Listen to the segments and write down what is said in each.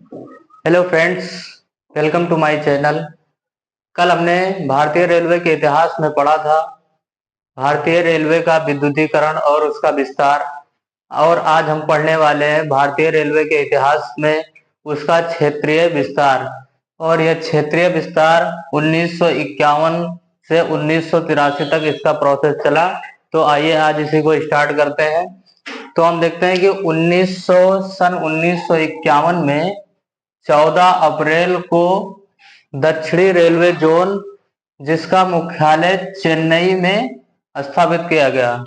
Hello friends, welcome to my channel. कल हमने भारतीय रेलवे के इतिहास में पढ़ा था भारतीय रेलवे का विद्युतीकरण और उसका विस्तार। और आज हम पढ़ने वाले हैं भारतीय रेलवे के इतिहास में उसका क्षेत्रीय विस्तार। और यह क्षेत्रीय विस्तार 1951 से 1983 तक इसका प्रोसेस चला। तो आइए आज इसी को स्टार्ट करते हैं। तो हम देखते हैं कि सन 1951 में 14 अप्रैल को दक्षिणी रेलवे जोन, जिसका मुख्यालय चेन्नई में स्थापित किया गया।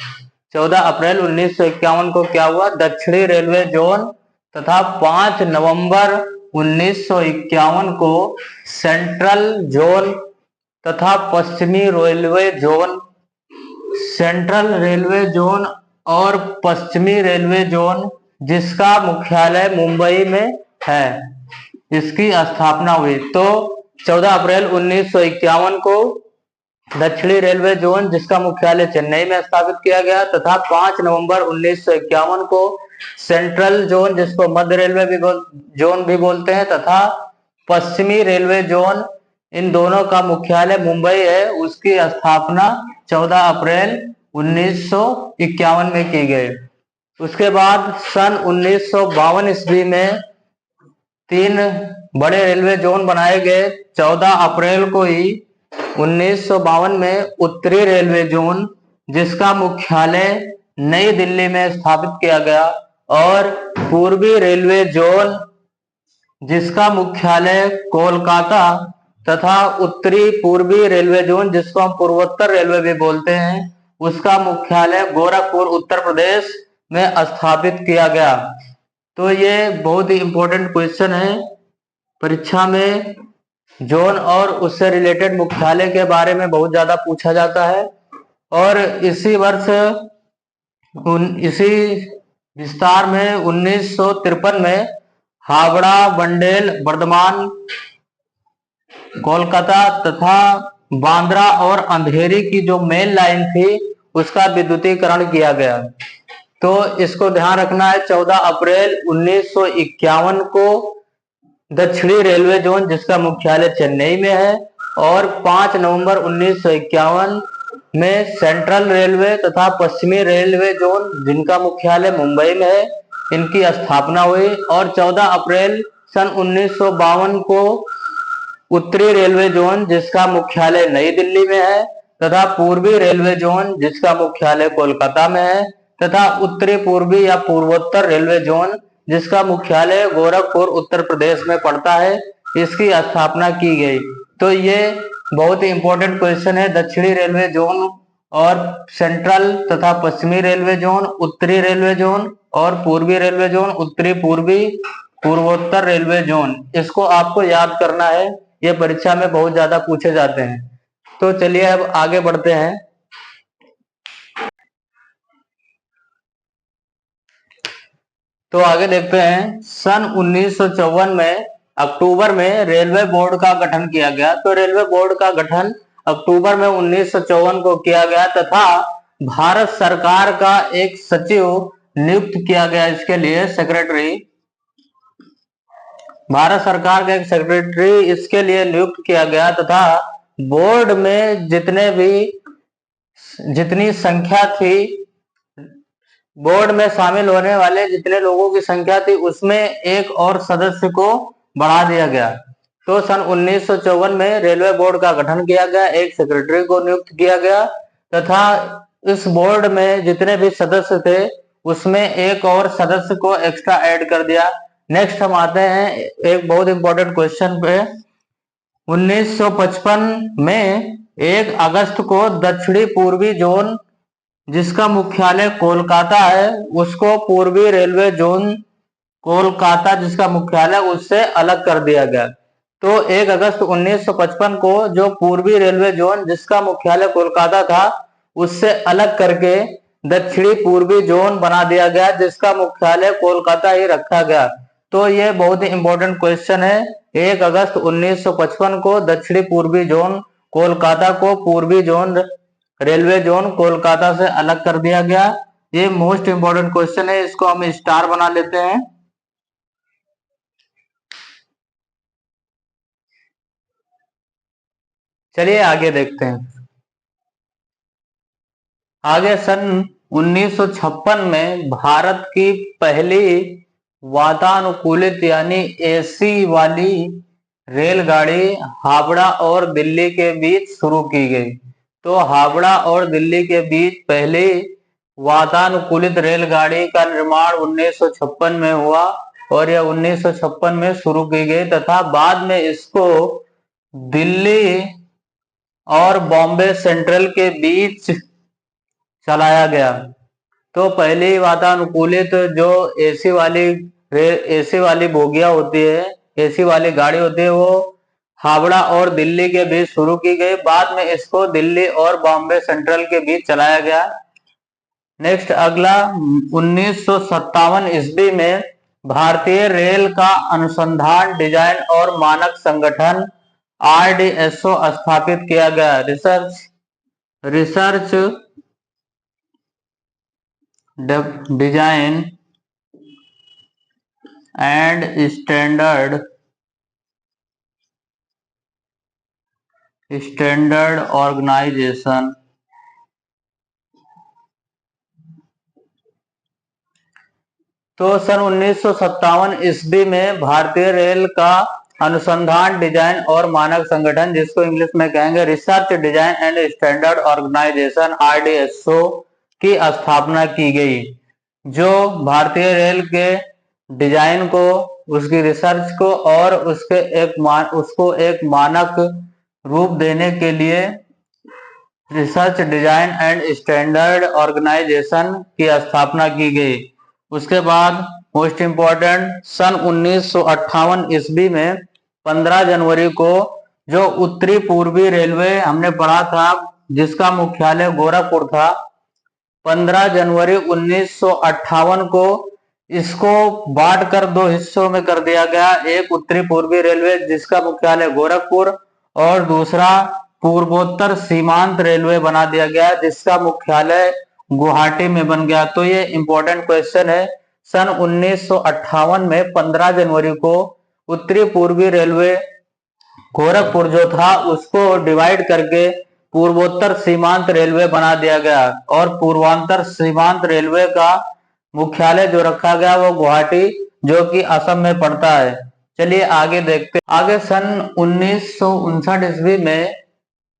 14 अप्रैल 1951 को क्या हुआ? दक्षिणी रेलवे जोन तथा 5 नवंबर 1951 को सेंट्रल जोन तथा पश्चिमी railway zone, central railway zone और पश्चिमी रेलवे जोन, जिसका मुख्यालय मुंबई में है, इसकी स्थापना हुई। तो 14 अप्रैल 1951 को दक्षिणी रेलवे जोन, जिसका मुख्यालय चेन्नई में स्थापित किया गया, तथा 5 नवंबर 1951 को सेंट्रल जोन, जिसको मध्य रेलवे जोन भी बोलते हैं, तथा पश्चिमी रेलवे जोन, इन दोनों का मुख्यालय मुंबई है, उसकी स्थापना 14 अप्रैल 1951 में की गई। उसके बाद सन 1952 ईस्वी में 3 बड़े रेलवे जोन बनाए गए। 14 अप्रैल को ही 1952 में उत्तरी रेलवे जोन, जिसका मुख्यालय नई दिल्ली में स्थापित किया गया, और पूर्वी रेलवे जोन, जिसका मुख्यालय कोलकाता, तथा उत्तरी पूर्वी रेलवे जोन, जिसको हम पूर्वोत्तर रेलवे भी बोलते हैं, उसका मुख्यालय गोरखपुर उत्तर प्रदेश में स्थापित किया गया। तो ये बहुत ही इंपॉर्टेंट क्वेश्चन है परीक्षा में। जोन और उससे रिलेटेड मुख्यालय के बारे में बहुत ज्यादा पूछा जाता है। और इसी वर्ष इसी विस्तार में 1953 में हावड़ा, बंडेल, बर्धमान, कोलकाता तथा बांद्रा और अंधेरी की जो मेन लाइन थी, उसका विद्युतीकरण किया गया। तो इसको ध्यान रखना है। 14 अप्रैल 1951 को दक्षिणी रेलवे जोन, जिसका मुख्यालय चेन्नई में है, और 5 नवंबर 1951 में सेंट्रल रेलवे तथा पश्चिमी रेलवे जोन, जिनका मुख्यालय मुंबई में है, इनकी स्थापना हुई। और 14 अप्रैल सन 1952 को उत्तरी रेलवे जोन, जिसका मुख्यालय नई दिल्ली में है, तथा पूर्वी रेलवे जोन, जिसका मुख्यालय कोलकाता में है, तथा उत्तरी पूर्वी या पूर्वोत्तर रेलवे जोन, जिसका मुख्यालय गोरखपुर उत्तर प्रदेश में पड़ता है, इसकी स्थापना की गई। तो ये बहुत ही इंपॉर्टेंट क्वेश्चन है। दक्षिणी रेलवे जोन और सेंट्रल तथा पश्चिमी रेलवे जोन, उत्तरी रेलवे जोन और पूर्वी रेलवे जोन, उत्तरी पूर्वी पूर्वोत्तर रेलवे जोन, इसको आपको याद करना है। ये परीक्षा में बहुत ज्यादा पूछे जाते हैं। तो चलिए अब आगे बढ़ते हैं। तो आगे देखते हैं। सन 1954 में अक्टूबर में रेलवे बोर्ड का गठन किया गया। तो रेलवे बोर्ड का गठन अक्टूबर में 1954 को किया गया, तथा भारत सरकार का एक सचिव नियुक्त किया गया। इसके लिए सेक्रेटरी, भारत सरकार का एक सेक्रेटरी इसके लिए नियुक्त किया गया, तथा बोर्ड में जितनी संख्या थी, बोर्ड में शामिल होने वाले जितने लोगों की संख्या थी, उसमें एक और सदस्य को बढ़ा दिया गया। तो सन 1954 में रेलवे बोर्ड का गठन किया गया, एक सेक्रेटरी को नियुक्त किया गया, तथा इस बोर्ड में जितने भी सदस्य थे, उसमें एक और सदस्य को एक्स्ट्रा ऐड कर दिया। नेक्स्ट हम आते हैं एक बहुत इंपॉर्टेंट क्वेश्चन पे। 1955 में 1 अगस्त को दक्षिणी पूर्वी जोन, जिसका मुख्यालय कोलकाता है, उसको पूर्वी रेलवे जोन कोलकाता, जिसका मुख्यालय, उससे अलग कर दिया गया। तो 1 अगस्त 1955 को जो पूर्वी रेलवे जोन, जिसका मुख्यालय कोलकाता था, उससे अलग करके दक्षिणी पूर्वी जोन बना दिया गया, जिसका मुख्यालय कोलकाता ही रखा गया। तो ये बहुत ही इंपॉर्टेंट क्वेश्चन है। 1 अगस्त 1955 को दक्षिणी पूर्वी जोन कोलकाता को पूर्वी जोन रेलवे जोन कोलकाता से अलग कर दिया गया। ये मोस्ट इंपॉर्टेंट क्वेश्चन है, इसको हम स्टार बना लेते हैं। चलिए आगे देखते हैं। आगे सन 1956 में भारत की पहली वातानुकूलित यानी एसी वाली रेलगाड़ी हावड़ा और दिल्ली के बीच शुरू की गई। तो हावड़ा और दिल्ली के बीच पहली वातानुकूलित रेलगाड़ी का निर्माण 1956 में हुआ और यह 1956 में शुरू की गई तथा बाद में इसको दिल्ली और बॉम्बे सेंट्रल के बीच चलाया गया। तो पहली वातानुकूलित जो एसी वाली बोगियां होती है, एसी वाली गाड़ी होती है, वो हावड़ा और दिल्ली के बीच शुरू की गई। बाद में इसको दिल्ली और बॉम्बे सेंट्रल के बीच चलाया गया। नेक्स्ट अगला 1957 ईस्वी में भारतीय रेल का अनुसंधान डिजाइन और मानक संगठन RDSO स्थापित किया गया। Research design and standard organisation. तो सन 1957 ईस्वी में भारतीय रेल का अनुसंधान डिजाइन और मानक संगठन, जिसको इंग्लिश में कहेंगे research design and standard organisation RDSO की स्थापना की गई, जो भारतीय रेल के डिजाइन को, उसकी रिसर्च को और उसको एक मानक रूप देने के लिए research design and standard organisation की स्थापना की गई। उसके बाद मोस्ट इंपॉर्टेंट सन 1958 ईस्वी में 15 जनवरी को जो उत्तरी पूर्वी रेलवे हमने पढ़ा था, जिसका मुख्यालय गोरखपुर था, 15 जनवरी 1958 को इसको बांटकर दो हिस्सों में कर दिया गया। एक उत्तरी पूर्वी रेलवे जिसका मुख्यालय गोरखपुर और दूसरा पूर्वोत्तर सीमांत रेलवे बना दिया गया जिसका मुख्यालय गुवाहाटी में बन गया। तो ये इंपॉर्टेंट क्वेश्चन है। सन 1958 में 15 जनवरी को उत्तरी पूर्वी रेलवे गोरखपुर जो था उसको डिवाइड करके पूर्वोत्तर सीमांत रेलवे बना दिया गया और पूर्वांतर सीमांत रेलवे का मुख्यालय जो रखा गया वो गुवाहाटी, जो कि असम में पड़ता है। चलिए आगे देखते हैं। आगे सन 1959 ईस्वी में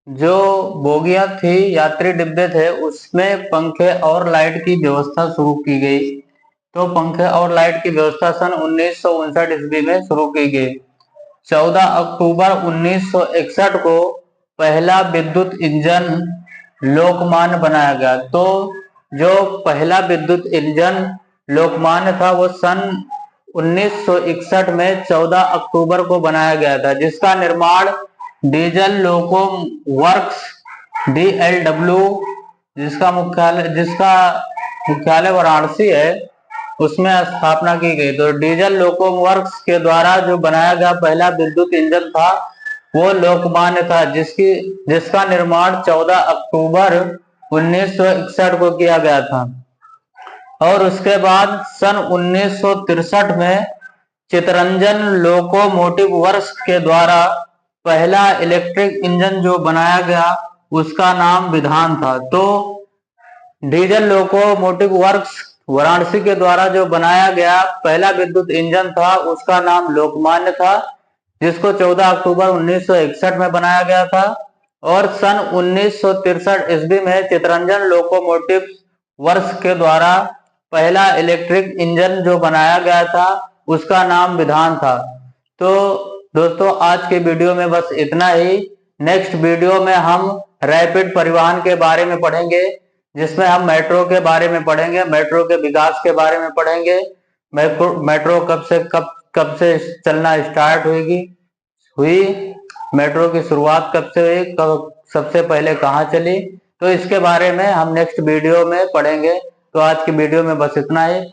जो बोगियां थी, यात्री डिब्बे थे, उसमें पंखे और लाइट की व्यवस्था शुरू की गई। तो पंखे और लाइट की व्यवस्था सन 1959 ईस्वी में शुरू की गई। 14 अक्टूबर 1961 को पहला विद्युत इंजन लोकमान्य बनाया गया। तो जो पहला विद्युत इंजन लोकमान्य था वो सन 1961 में 14 अक्टूबर को बनाया गया था, जिसका निर्माण डीजल लोको वर्क्स DLW, जिसका मुख्यालय वाराणसी है, उसमें स्थापना की गई। तो डीजल लोको वर्क्स के द्वारा जो बनाया गया पहला विद्युत इंजन था वो लोकमान्य था, जिसका निर्माण 14 अक्टूबर 1961 को किया गया था। और उसके बाद सन 1963 में चितरंजन लोकोमोटिव वर्क्स के द्वारा पहला इलेक्ट्रिक इंजन जो बनाया गया उसका नाम विधान था। तो डीजल लोकोमोटिव वर्क्स वाराणसी के द्वारा जो बनाया गया पहला विद्युत इंजन था उसका नाम लोकमान्य था, जिसको 14 अक्टूबर 1961 में बनाया गया था। और सन 1963 ईस्वी में चितरंजन लोकोमोटिव वर्क्स के द्वारा पहला इलेक्ट्रिक इंजन जो बनाया गया था उसका नाम विधान था। तो दोस्तों आज के वीडियो में बस इतना ही। नेक्स्ट वीडियो में हम रैपिड परिवहन के बारे में पढ़ेंगे, जिसमें हम मेट्रो के बारे में पढ़ेंगे, मेट्रो के विकास के बारे में पढ़ेंगे, मेट्रो कब से चलना स्टार्ट हुई, मेट्रो की शुरुआत कब से हुई, सबसे पहले कहाँ चली, तो इसके बारे में हम नेक्स्ट वीडियो में पढ़ेंगे। तो आज की वीडियो में बस इतना ही।